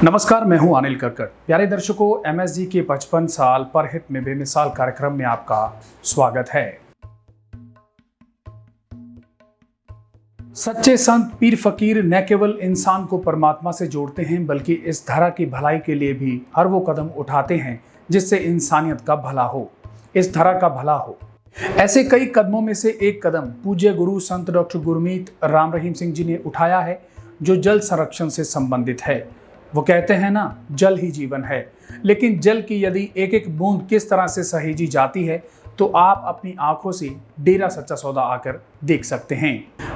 नमस्कार, मैं हूं अनिल कक्कड़। प्यारे दर्शकों, एमएसजी के 55 साल पर हित में बेमिसाल कार्यक्रम में आपका स्वागत है। सच्चे संत पीर फकीर न केवल इंसान को परमात्मा से जोड़ते हैं बल्कि इस धरा की भलाई के लिए भी हर वो कदम उठाते हैं जिससे इंसानियत का भला हो, इस धरा का भला हो। ऐसे कई कदमों में से एक कदम पूज्य गुरु संत डॉक्टर गुरमीत राम रहीम सिंह जी ने उठाया है, जो जल संरक्षण से संबंधित है। वो कहते हैं ना, जल ही जीवन है। लेकिन जल की यदि एक एक बूंद किस तरह से सहेजी जाती है तो आप अपनी आंखों से डेरा सच्चा सौदा आकर देख सकते हैं।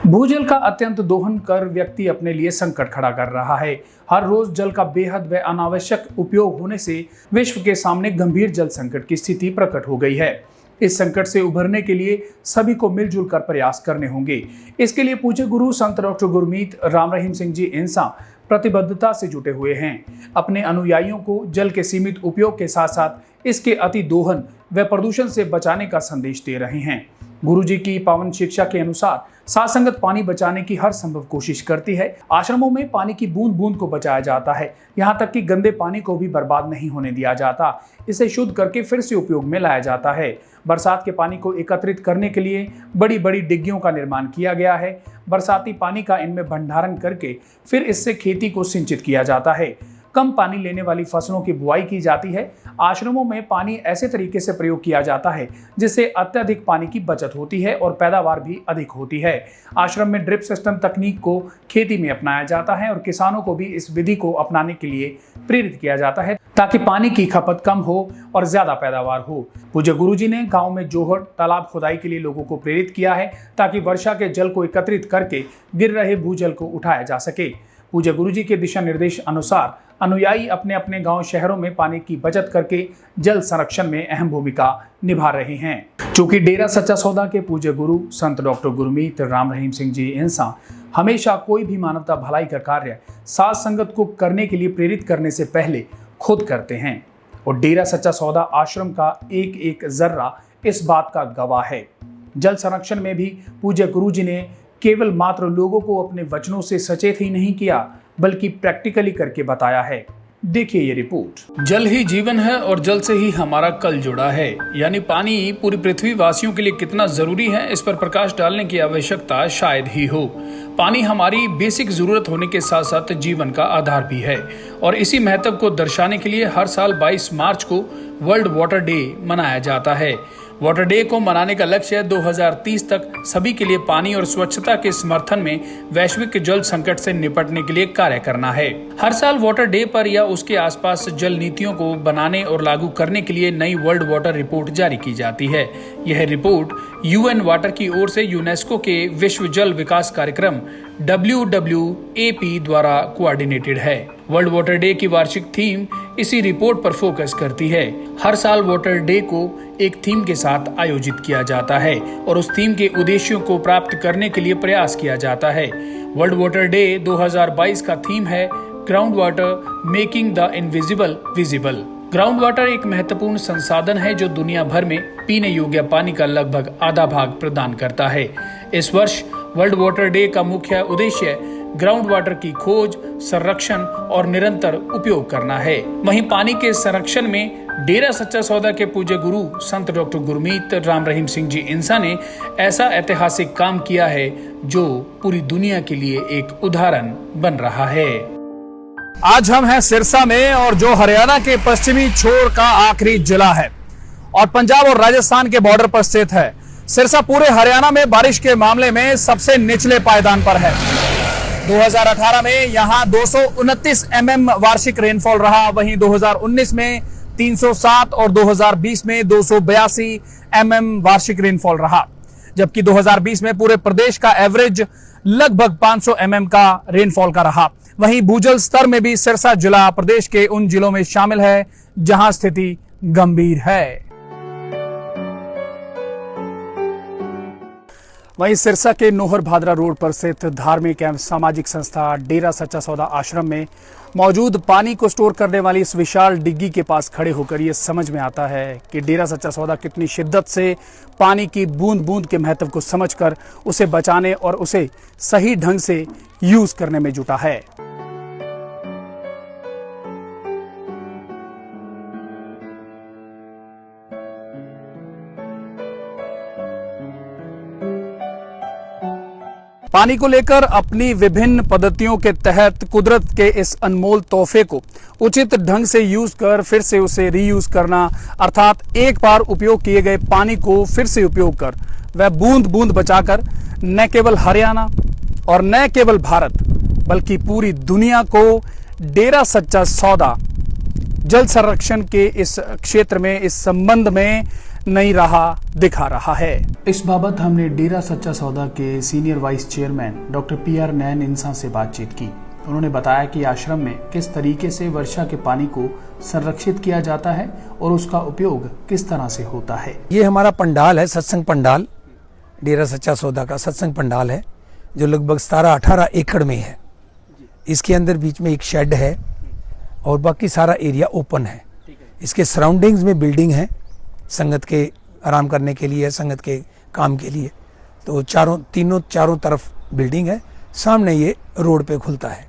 भूजल का अत्यंत दोहन कर व्यक्ति अपने लिए संकट खड़ा कर रहा है। हर रोज जल का बेहद व अनावश्यक उपयोग होने से विश्व के सामने गंभीर जल संकट की स्थिति प्रकट हो गई है। इस संकट से उभरने के लिए सभी को मिलजुल कर प्रयास करने होंगे। इसके लिए पूज्य गुरु संत डॉक्टर गुरमीत राम रहीम सिंह जी इंसान प्रतिबद्धता से जुटे हुए हैं। अपने अनुयायियों को जल के सीमित उपयोग के साथ साथ इसके अति दोहन व प्रदूषण से बचाने का संदेश दे रहे हैं। गुरु जी की पावन शिक्षा के अनुसार साध संगत पानी बचाने की हर संभव कोशिश करती है। आश्रमों में पानी की बूंद बूंद को बचाया जाता है, यहाँ तक कि गंदे पानी को भी बर्बाद नहीं होने दिया जाता। इसे शुद्ध करके फिर से उपयोग में लाया जाता है। बरसात के पानी को एकत्रित करने के लिए बड़ी बड़ी डिग्गियों का निर्माण किया गया है। बरसाती पानी का इनमें भंडारण करके फिर इससे खेती को सिंचित किया जाता है। कम पानी लेने वाली फसलों की बुआई की जाती है। आश्रमों में पानी ऐसे तरीके से प्रयोग किया जाता है जिससे अत्यधिक पानी की बचत होती है और पैदावार भी अधिक होती है। आश्रम में ड्रिप सिस्टम तकनीक को खेती में अपनाया जाता है और किसानों को भी इस विधि को अपनाने के लिए प्रेरित किया जाता है ताकि पानी की खपत कम हो और ज्यादा पैदावार हो। पूज्य गुरु जी ने गाँव में जोहड़ तालाब खुदाई के लिए लोगों को प्रेरित किया है ताकि वर्षा के जल को एकत्रित करके गिर रहे भूजल को उठाया जा सके। पूज्य गुरु जी के दिशा निर्देश अनुसार अनुयायी अपने अपने गांव शहरों में पानी की बचत करके जल संरक्षण में अहम भूमिका निभा रहे हैं। चूंकि डेरा सच्चा सौदा के पूज्य गुरु संत डॉक्टर गुरमीत राम रहीम सिंह जी इंसान हमेशा कोई भी मानवता भलाई का कार्य साध संगत को करने के लिए प्रेरित करने से पहले खुद करते हैं और डेरा सच्चा सौदा आश्रम का एक एक जर्रा इस बात का गवाह है। जल संरक्षण में भी पूज्य गुरु जी ने केवल मात्र लोगों को अपने वचनों से सचेत ही नहीं किया बल्कि प्रैक्टिकली करके बताया है। देखिए ये रिपोर्ट। जल ही जीवन है और जल से ही हमारा कल जुड़ा है, यानी पानी पूरी पृथ्वी वासियों के लिए कितना जरूरी है, इस पर प्रकाश डालने की आवश्यकता शायद ही हो। पानी हमारी बेसिक जरूरत होने के साथ साथ जीवन का आधार भी है और इसी महत्व को दर्शाने के लिए हर साल 22 मार्च को वर्ल्ड वाटर डे मनाया जाता है। वाटर डे को मनाने का लक्ष्य 2030 तक सभी के लिए पानी और स्वच्छता के समर्थन में वैश्विक जल संकट से निपटने के लिए कार्य करना है। हर साल वाटर डे पर या उसके आसपास जल नीतियों को बनाने और लागू करने के लिए नई वर्ल्ड वाटर रिपोर्ट जारी की जाती है। यह रिपोर्ट यूएन वाटर की ओर से यूनेस्को के विश्व जल विकास कार्यक्रम WWAP द्वारा कोऑर्डिनेटेड है। वर्ल्ड वाटर डे की वार्षिक थीम इसी रिपोर्ट पर फोकस करती है। हर साल वाटर डे को एक थीम के साथ आयोजित किया जाता है और उस थीम के उद्देश्यों को प्राप्त करने के लिए प्रयास किया जाता है। वर्ल्ड वाटर डे 2022 का थीम है ground water making the invisible visible. Ground water एक महत्वपूर्ण संसाधन है जो दुनिया भर में पीने योग्य पानी का लगभग आधा भाग प्रदान करता है। इस वर्ष वर्ल्ड वाटर डे का मुख्य उद्देश्य ग्राउंड वाटर की खोज, संरक्षण और निरंतर उपयोग करना है। वहीं पानी के संरक्षण में डेरा सच्चा सौदा के पूज्य गुरु संत डॉक्टर गुरमीत राम रहीम सिंह जी इंसान ने ऐसा ऐतिहासिक काम किया है जो पूरी दुनिया के लिए एक उदाहरण बन रहा है। आज हम हैं सिरसा में और जो हरियाणा के पश्चिमी छोर का आखिरी जिला है और पंजाब और राजस्थान के बॉर्डर पर स्थित है। सिरसा पूरे हरियाणा में बारिश के मामले में सबसे निचले पायदान पर है। 2018 में यहां 229 mm वार्षिक रेनफॉल रहा, वहीं 2019 में 307 और 2020 में 282 mm वार्षिक रेनफॉल रहा, जबकि 2020 में पूरे प्रदेश का एवरेज लगभग 500 mm का रेनफॉल का रहा। वहीं भूजल स्तर में भी सिरसा जिला प्रदेश के उन जिलों में शामिल है जहां स्थिति गंभीर है। वहीं सिरसा के नोहर भादरा रोड पर स्थित धार्मिक एवं सामाजिक संस्था डेरा सच्चा सौदा आश्रम में मौजूद पानी को स्टोर करने वाली इस विशाल डिग्गी के पास खड़े होकर ये समझ में आता है कि डेरा सच्चा सौदा कितनी शिद्दत से पानी की बूंद बूंद के महत्व को समझकर उसे बचाने और उसे सही ढंग से यूज करने में जुटा है। पानी को लेकर अपनी विभिन्न पद्धतियों के तहत कुदरत के इस अनमोल तोहफे को उचित ढंग से यूज कर फिर से उसे रीयूज करना, अर्थात एक बार उपयोग किए गए पानी को फिर से उपयोग कर वह बूंद बूंद बचाकर न केवल हरियाणा और न केवल भारत बल्कि पूरी दुनिया को डेरा सच्चा सौदा जल संरक्षण के इस क्षेत्र में, इस संबंध में नई राह दिखा रहा है। इस बाबत हमने डेरा सच्चा सौदा के senior vice chairman doctor PR नैन इंसान से बातचीत की। उन्होंने बताया कि आश्रम में किस तरीके से वर्षा के पानी को संरक्षित किया जाता है और उसका उपयोग किस तरह से होता है। ये हमारा पंडाल है, सत्संग पंडाल, डेरा सच्चा सौदा का सत्संग पंडाल है, जो लगभग 17-18 एकड़ में है। इसके अंदर बीच में एक शेड है और बाकी सारा एरिया ओपन है। इसके सराउंडिंग्स में बिल्डिंग है, संगत के आराम करने के लिए, संगत के काम के लिए। तो चारों तरफ बिल्डिंग है, सामने ये रोड पे खुलता है।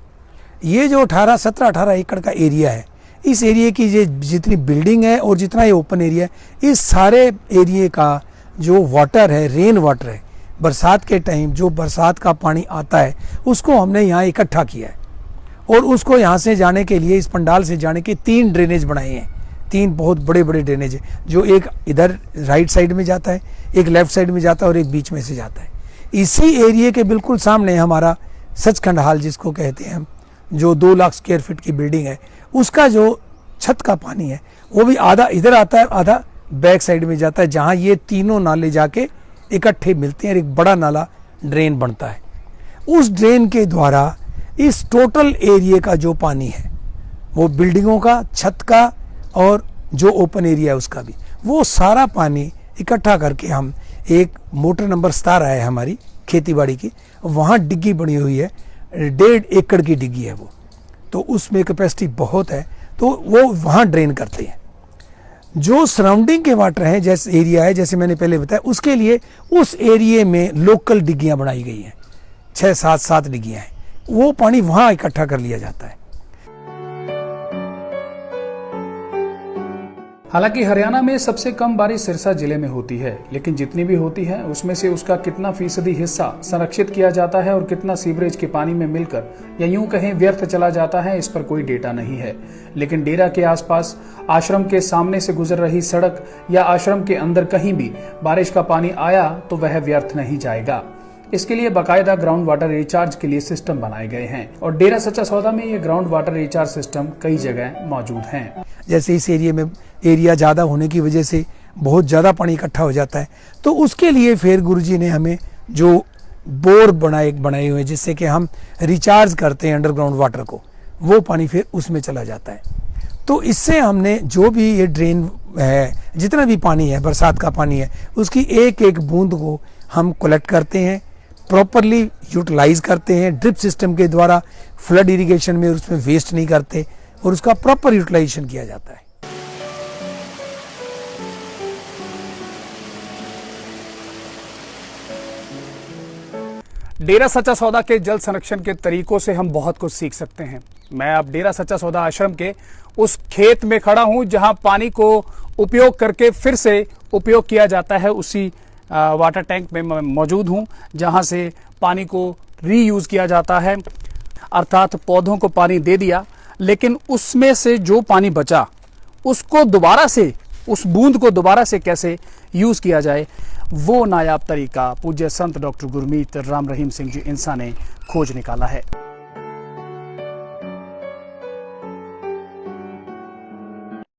ये जो 17-18 एकड़ का एरिया है, इस एरिया की ये जितनी बिल्डिंग है और जितना ये ओपन एरिया है, इस सारे एरिया का जो वाटर है, रेन वाटर है, बरसात के टाइम जो बरसात का पानी आता है उसको हमने यहाँ इकट्ठा किया है और उसको यहाँ से जाने के लिए, इस पंडाल से जाने के 3 ड्रेनेज बनाए हैं। 3 बहुत बड़े बड़े ड्रेनेज है, जो एक इधर राइट साइड में जाता है, एक लेफ्ट साइड में जाता है और एक बीच में से जाता है। इसी एरिया के बिल्कुल सामने हमारा सचखंड हॉल जिसको कहते हैं हम, जो 2 लाख स्क्वायर फीट की बिल्डिंग है, उसका जो छत का पानी है वो भी आधा इधर आता है, आधा बैक साइड में जाता है, जहाँ ये तीनों नाले जाके इकट्ठे मिलते हैं और एक बड़ा नाला ड्रेन बनता है। उस ड्रेन के द्वारा इस टोटल एरिया का जो पानी है, वो बिल्डिंगों का, छत का और जो ओपन एरिया है उसका भी, वो सारा पानी इकट्ठा करके हम एक मोटर नंबर 17 है हमारी खेतीबाड़ी की, वहाँ डिग्गी बनी हुई है, 1.5 एकड़ की डिग्गी है वो, तो उसमें कैपेसिटी बहुत है, तो वो वहाँ ड्रेन करते हैं। जो सराउंडिंग के वाटर हैं, जैसे एरिया है, जैसे मैंने पहले बताया, उसके लिए उस एरिया में लोकल डिग्गियाँ बनाई गई हैं, 6-7 डिग्गियाँ हैं, वो पानी वहाँ इकट्ठा कर लिया जाता है। हालांकि हरियाणा में सबसे कम बारिश सिरसा जिले में होती है, लेकिन जितनी भी होती है उसमें से उसका कितना फीसदी हिस्सा संरक्षित किया जाता है और कितना सीवरेज के पानी में मिलकर या यूं कहें व्यर्थ चला जाता है, इस पर कोई डेटा नहीं है। लेकिन डेरा के आसपास, आश्रम के सामने से गुजर रही सड़क या आश्रम के अंदर कहीं भी बारिश का पानी आया तो वह व्यर्थ नहीं जाएगा। इसके लिए बाकायदा ग्राउंड वाटर रिचार्ज के लिए सिस्टम बनाए गए हैं और डेरा सच्चा सौदा में ये ग्राउंड वाटर रिचार्ज सिस्टम कई जगह मौजूद हैं। जैसे इस एरिया में एरिया ज़्यादा होने की वजह से बहुत ज़्यादा पानी इकट्ठा हो जाता है, तो उसके लिए फिर गुरुजी ने हमें जो बोर बनाए हुए, जिससे कि हम रिचार्ज करते हैं अंडरग्राउंड वाटर को, वो पानी फिर उसमें चला जाता है। तो इससे हमने जो भी ये ड्रेन है, जितना भी पानी है, बरसात का पानी है, उसकी एक एक बूंद को हम कलेक्ट करते हैं, प्रॉपरली यूटिलाइज करते हैं ड्रिप सिस्टम के द्वारा, फ्लड इरिगेशन में उसमें वेस्ट नहीं करते और उसका प्रॉपर यूटिलाइजेशन किया जाता है। डेरा सच्चा सौदा के जल संरक्षण के तरीकों से हम बहुत कुछ सीख सकते हैं। मैं अब डेरा सच्चा सौदा आश्रम के उस खेत में खड़ा हूं जहां पानी को उपयोग करके फिर से उपयोग किया जाता है। उसी वाटर टैंक में मैं मौजूद हूं जहां से पानी को रीयूज किया जाता है, अर्थात पौधों को पानी दे दिया, लेकिन उसमें से जो पानी बचा उसको दोबारा से, उस बूंद को दोबारा से कैसे यूज किया जाए, वो नायाब तरीका पूज्य संत डॉक्टर गुरमीत राम रहीम सिंह जी इंसान ने खोज निकाला है।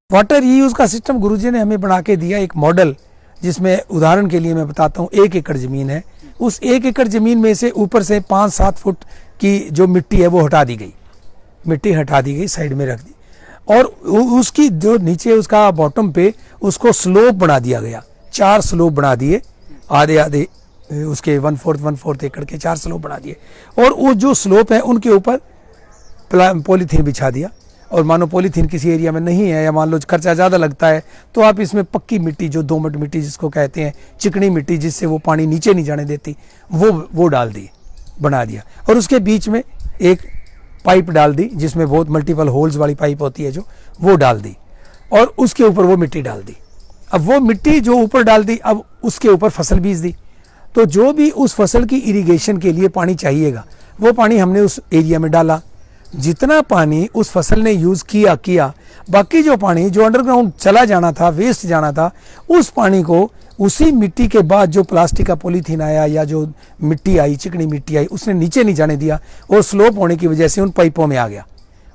वाटर रीयूज का सिस्टम गुरुजी ने हमें बना के दिया, एक मॉडल, जिसमें उदाहरण के लिए मैं बताता हूँ, 1 एकड़ जमीन है, उस 1 एकड़ जमीन में से ऊपर से 5-7 फुट की जो मिट्टी है वो हटा दी गई, मिट्टी हटा दी गई, साइड में रख दी, और उसकी जो नीचे उसका बॉटम पे उसको स्लोप बना दिया गया, 4 स्लोप बना दिए, आधे उसके 1/4 एकड़ के 4 स्लोप बना दिए, और वो जो स्लोप है उनके ऊपर पॉलीथीन बिछा दिया। और मानो पॉलीथीन किसी एरिया में नहीं है या मान लो खर्चा ज़्यादा लगता है तो आप इसमें पक्की मिट्टी, जो दोमट मिट्टी जिसको कहते हैं, चिकनी मिट्टी जिससे वो पानी नीचे नहीं जाने देती, वो डाल दी, बना दिया, और उसके बीच में एक पाइप डाल दी जिसमें बहुत मल्टीपल होल्स वाली पाइप होती है, जो वो डाल दी, और उसके ऊपर वो मिट्टी डाल दी। अब वो मिट्टी जो ऊपर डाल दी, अब उसके ऊपर फसल बीज दी, तो जो भी उस फसल की इरिगेशन के लिए पानी चाहिएगा वो पानी हमने उस एरिया में डाला। जितना पानी उस फसल ने यूज़ किया, बाकी जो पानी जो अंडरग्राउंड चला जाना था, वेस्ट जाना था, उस पानी को उसी मिट्टी के बाद जो प्लास्टिक का पॉलीथीन आया या जो मिट्टी आई, चिकनी मिट्टी आई, उसने नीचे नहीं जाने दिया और स्लोप होने की वजह से उन पाइपों में आ गया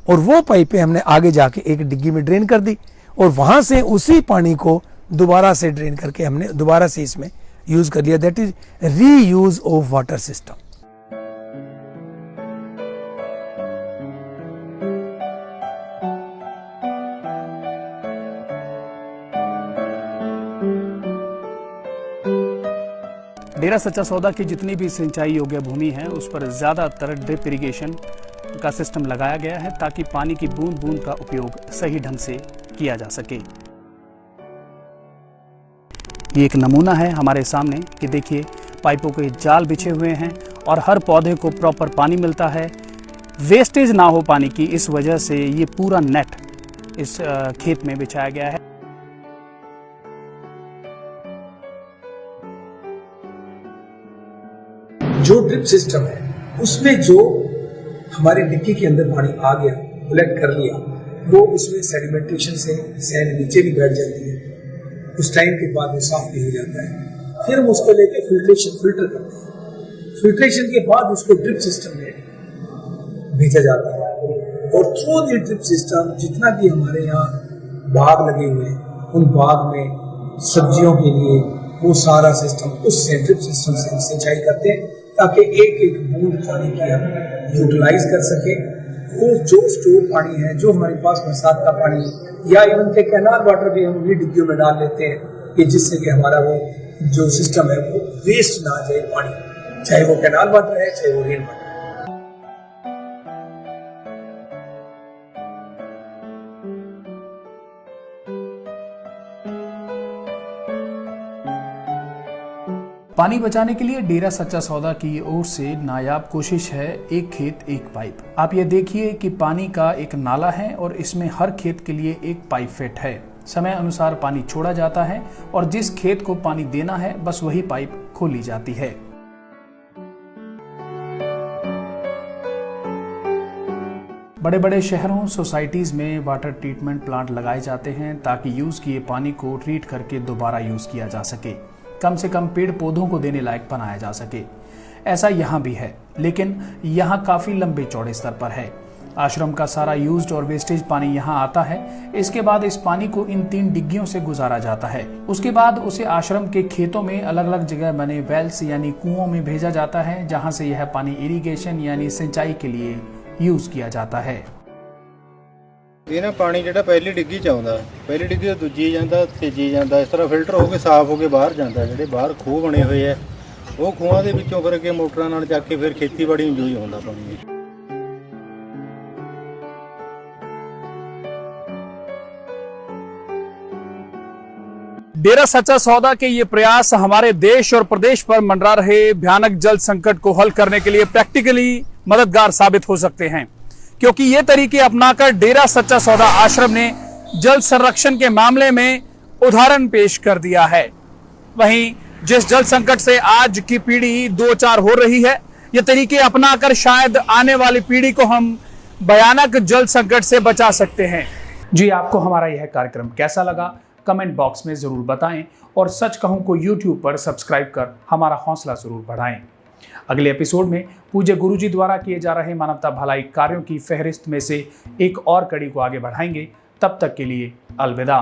और वो पाइपें हमने आगे जाके एक डिग्गी में ड्रेन कर दी और वहाँ से उसी पानी को दोबारा से ड्रेन करके हमने दोबारा से इसमें यूज़ कर लिया। That is reuse of water system. Dera Sachcha Sauda की जितनी भी सिंचाई योग्य भूमि है उस पर ज़्यादातर ड्रिप इरिगेशन का सिस्टम लगाया गया है ताकि पानी की बूंद बूंद का उपयोग सही ढंग से किया जा सके। ये एक नमूना है हमारे सामने कि देखिए पाइपों के जाल बिछे हुए हैं और हर पौधे को प्रॉपर पानी मिलता है, वेस्टेज ना हो पानी की, इस वजह से ये पूरा नेट इस खेत में बिछाया गया है। जो ड्रिप सिस्टम है उसमें जो हमारे डिक्की के अंदर पानी आ गया, कलेक्ट कर लिया, वो उसमें सेडिमेंटेशन से सैंड नीचे भी बैठ जाती है, उस टाइम के बाद वो साफ नहीं हो जाता है। फिर हम उसको लेके फिल्टर करते हैं, फिल्ट्रेशन के बाद उसको ड्रिप सिस्टम में भेजा जाता है और थ्रू द ड्रिप सिस्टम जितना भी हमारे यहाँ बाग लगे हुए हैं उन बाग में सब्जियों के लिए वो सारा सिस्टम उस ड्रिप सिस्टम से सिंचाई करते हैं ताकि एक एक बूंद पानी की हम यूटिलाइज कर सके। वो जो स्टोर पानी है, जो हमारे पास बरसात का पानी है या इवन के कैनाल वाटर भी हम उन्हीं डिग्गियों में डाल लेते हैं कि जिससे कि हमारा वो जो सिस्टम है वो वेस्ट ना जाए पानी, चाहे वो कैनाल वाटर है चाहे वो रेन वाटर। पानी बचाने के लिए डेरा सच्चा सौदा की ओर से नायाब कोशिश है एक खेत एक पाइप। आप ये देखिए कि पानी का एक नाला है और इसमें हर खेत के लिए एक पाइप फिट है। समय अनुसार पानी छोड़ा जाता है और जिस खेत को पानी देना है बस वही पाइप खोली जाती है। बड़े बड़े शहरों, सोसाइटीज में वाटर ट्रीटमेंट प्लांट लगाए जाते हैं ताकि यूज किए पानी को ट्रीट करके दोबारा यूज किया जा सके, कम से कम पेड़ पौधों को देने लायक बनाया जा सके। ऐसा यहाँ भी है, लेकिन यहाँ काफी लंबे चौड़े स्तर पर है। आश्रम का सारा यूज्ड और वेस्टेज पानी यहाँ आता है। इसके बाद इस पानी को इन 3 डिग्गियों से गुजारा जाता है। उसके बाद उसे आश्रम के खेतों में अलग अलग जगह बने वेल्स यानी कुओं में भेजा जाता है, जहाँ से यह पानी इरिगेशन यानी सिंचाई के लिए यूज किया जाता है। ਇਹ ਨਾ ਪਾਣੀ ਜਿਹੜਾ ਪਹਿਲੀ ਡਿੱਗੀ ਚ ਆਉਂਦਾ, ਪਹਿਲੀ ਡਿੱਗੀ ਤੋਂ ਦੂਜੀ ਜਾਂਦਾ, ਤੀਜੀ ਜਾਂਦਾ, ਇਸ ਤਰ੍ਹਾਂ ਫਿਲਟਰ ਹੋ ਕੇ ਸਾਫ਼ ਹੋ ਕੇ ਬਾਹਰ ਜਾਂਦਾ। ਜਿਹੜੇ ਬਾਹਰ ਖੂਹ ਬਣੇ ਹੋਏ ਆ ਉਹ ਖੂਹਾਂ ਦੇ ਵਿੱਚੋਂ ਕਰਕੇ ਮੋਟਰਾਂ ਨਾਲ ਚੱਕ ਕੇ ਫਿਰ ਖੇਤੀਬਾੜੀ ਨੂੰ ਯੂਜ਼ ਹੁੰਦਾ ਪਾਣੀ। डेरा सच्चा सौदा के ये प्रयास हमारे देश और प्रदेश पर मंडरा रहे भयानक जल संकट को हल करने के लिए प्रैक्टिकली मददगार साबित हो सकते हैं, क्योंकि ये तरीके अपनाकर डेरा सच्चा सौदा आश्रम ने जल संरक्षण के मामले में उदाहरण पेश कर दिया है। वहीं जिस जल संकट से आज की पीढ़ी 2-4 हो रही है, ये तरीके अपनाकर शायद आने वाली पीढ़ी को हम भयानक जल संकट से बचा सकते हैं। जी, आपको हमारा यह कार्यक्रम कैसा लगा कमेंट बॉक्स में ज़रूर बताएं और सच कहूं को YouTube पर सब्सक्राइब कर हमारा हौसला ज़रूर बढ़ाएं। अगले एपिसोड में पूज्य गुरुजी द्वारा किए जा रहे मानवता भलाई कार्यों की फहरिस्त में से एक और कड़ी को आगे बढ़ाएंगे। तब तक के लिए अलविदा।